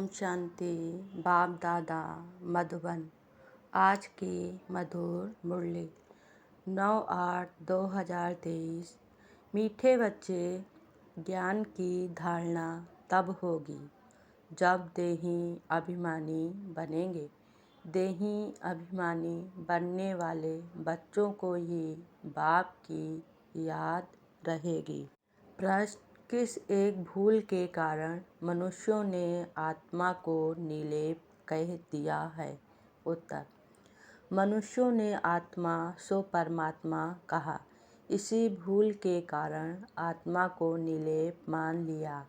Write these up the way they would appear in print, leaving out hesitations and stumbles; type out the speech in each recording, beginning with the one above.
ओम शांति। बाप दादा मधुबन। आज की मधुर मुरली 9/8/2023। मीठे बच्चे, ज्ञान की धारणा तब होगी जब देही अभिमानी बनेंगे। देही अभिमानी बनने वाले बच्चों को ही बाप की याद रहेगी। प्रश्न: किस एक भूल के कारण मनुष्यों ने आत्मा को निर्लेप कह दिया है? उत्तर: मनुष्यों ने आत्मा सो परमात्मा कहा। इसी भूल के कारण आत्मा को निर्लेप मान लिया।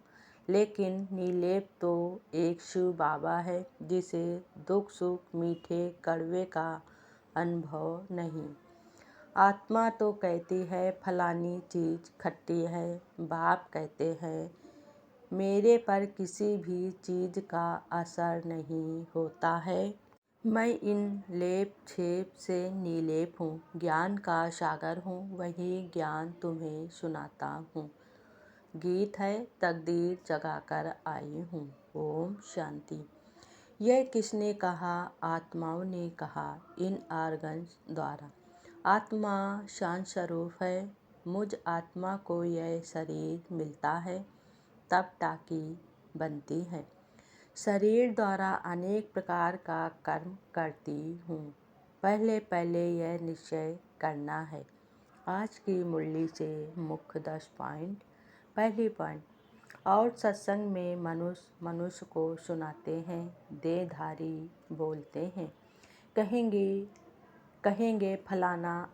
लेकिन निर्लेप तो एक शिव बाबा है जिसे दुख सुख मीठे कड़वे का अनुभव नहीं। आत्मा तो कहती है फलानी चीज़ खट्टी है। बाप कहते हैं मेरे पर किसी भी चीज़ का असर नहीं होता है। मैं इन लेप छेप से निर्लेप हूँ। ज्ञान का सागर हूँ, वही ज्ञान तुम्हें सुनाता हूँ। गीत है तकदीर जगाकर आई हूँ। ओम शांति। यह किसने कहा? आत्माओं ने कहा इन आर्गन्स द्वारा। आत्मा शांत स्वरूप है। मुझ आत्मा को यह शरीर मिलता है तब टाकी बनती है। शरीर द्वारा अनेक प्रकार का कर्म करती हूँ। पहले पहले यह निश्चय करना है। आज की मुरली से मुख्य 10 पॉइंट। पहली पॉइंट: और सत्संग में मनुष्य मनुष्य को सुनाते हैं, देहधारी बोलते हैं। कहेंगे फलाना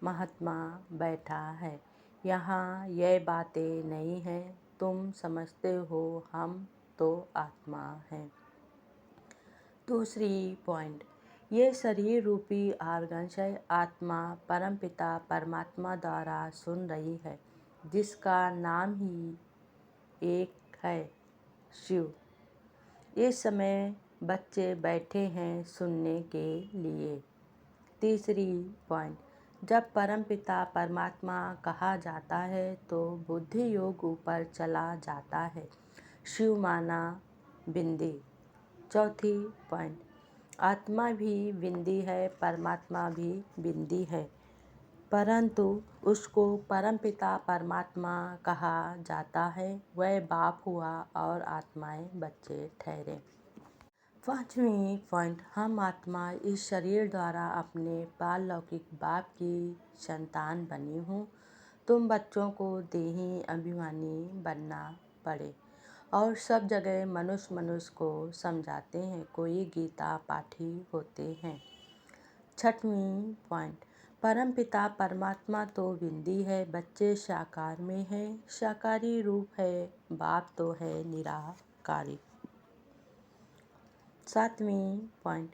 महात्मा बैठा है। यहाँ यह बातें नहीं हैं। तुम समझते हो हम तो आत्मा हैं। दूसरी पॉइंट: ये शरीर रूपी आर्गन्स है। आत्मा परमपिता परमात्मा द्वारा सुन रही है, जिसका नाम ही एक है, शिव। इस समय बच्चे बैठे हैं सुनने के लिए। तीसरी पॉइंट: जब परमपिता परमात्मा कहा जाता है तो बुद्धि योग ऊपर चला जाता है। शिव माना बिंदी। चौथी पॉइंट: आत्मा भी बिंदी है, परमात्मा भी बिंदी है, परंतु उसको परमपिता परमात्मा कहा जाता है। वह बाप हुआ और आत्माएं बच्चे ठहरे। पांचवी पॉइंट: हम आत्मा इस शरीर द्वारा अपने पारलौकिक बाप की संतान बनी हूँ। तुम बच्चों को देही अभिमानी बनना पड़े और सब जगह मनुष्य मनुष्य को समझाते हैं। कोई गीता पाठी होते हैं। छठवीं पॉइंट: परमपिता परमात्मा तो बिंदी है, बच्चे साकार में है। साकारी रूप है, बाप तो है निराकारी। सातवीं पॉइंट: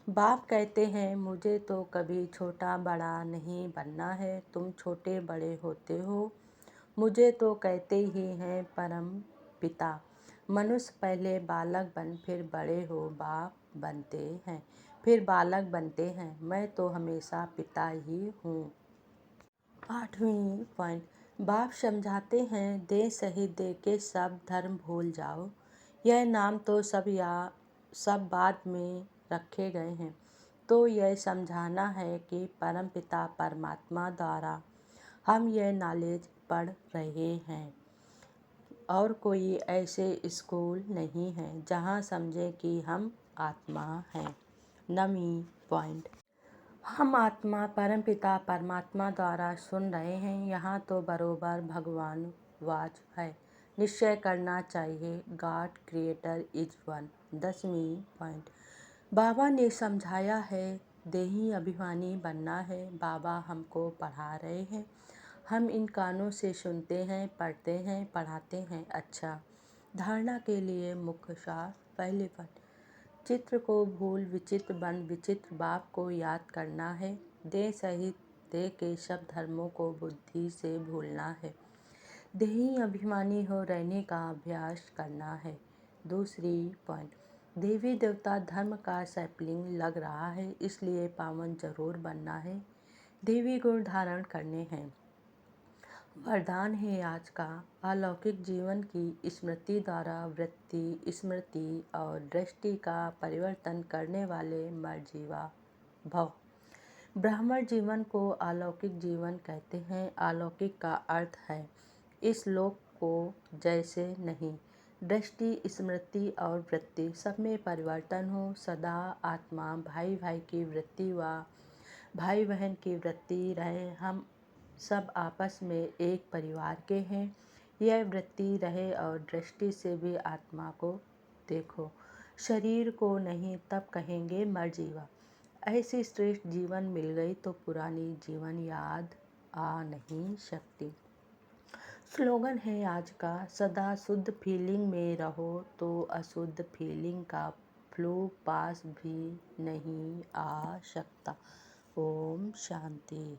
बाप कहते हैं मुझे तो कभी छोटा बड़ा नहीं बनना है। तुम छोटे बड़े होते हो, मुझे तो कहते ही हैं परम पिता। मनुष्य पहले बालक बन फिर बड़े हो बाप बनते हैं, फिर बालक बनते हैं। मैं तो हमेशा पिता ही हूँ। आठवीं पॉइंट: बाप समझाते हैं देह सहित देह के सब धर्म भूल जाओ। यह नाम तो सब बाद में रखे गए हैं। तो यह समझाना है कि परमपिता परमात्मा द्वारा हम यह नॉलेज पढ़ रहे हैं और कोई ऐसे स्कूल नहीं है जहाँ समझे कि हम आत्मा हैं। नवीं पॉइंट: हम आत्मा परमपिता परमात्मा द्वारा सुन रहे हैं। यहाँ तो बरोबर भगवान वाच है। निश्चय करना चाहिए गॉड क्रिएटर इज वन। 10वीं पॉइंट: बाबा ने समझाया है देही अभिमानी बनना है। बाबा हमको पढ़ा रहे हैं। हम इन कानों से सुनते हैं, पढ़ते हैं, पढ़ाते हैं। अच्छा, धारणा के लिए मुख्य सार। पहले पॉइंट: चित्र को भूल विचित्र बन विचित्र बाप को याद करना है। देह सहित देह के सब धर्मों को बुद्धि से भूलना है। देही अभिमानी हो रहने का अभ्यास करना है। दूसरी पॉइंट: देवी देवता धर्म का सैपलिंग लग रहा है, इसलिए पावन जरूर बनना है। देवी गुण धारण करने हैं। वरदान है आज का अलौकिक जीवन की स्मृति द्वारा वृत्ति, स्मृति और दृष्टि का परिवर्तन करने वाले मरजीवा भव। ब्राह्मण जीवन को अलौकिक जीवन कहते हैं। अलौकिक का अर्थ है इस लोक को जैसे नहीं। दृष्टि, स्मृति और वृत्ति सब में परिवर्तन हो। सदा आत्मा भाई भाई की वृत्ति व भाई बहन की वृत्ति रहे। हम सब आपस में एक परिवार के हैं, यह वृत्ति रहे। और दृष्टि से भी आत्मा को देखो, शरीर को नहीं, तब कहेंगे मरजीवा। ऐसी श्रेष्ठ जीवन मिल गई तो पुरानी जीवन याद आ नहीं सकती। स्लोगन है आज का सदा शुद्ध फीलिंग में रहो तो अशुद्ध फीलिंग का फ्लू पास भी नहीं आ सकता। ओम शांति।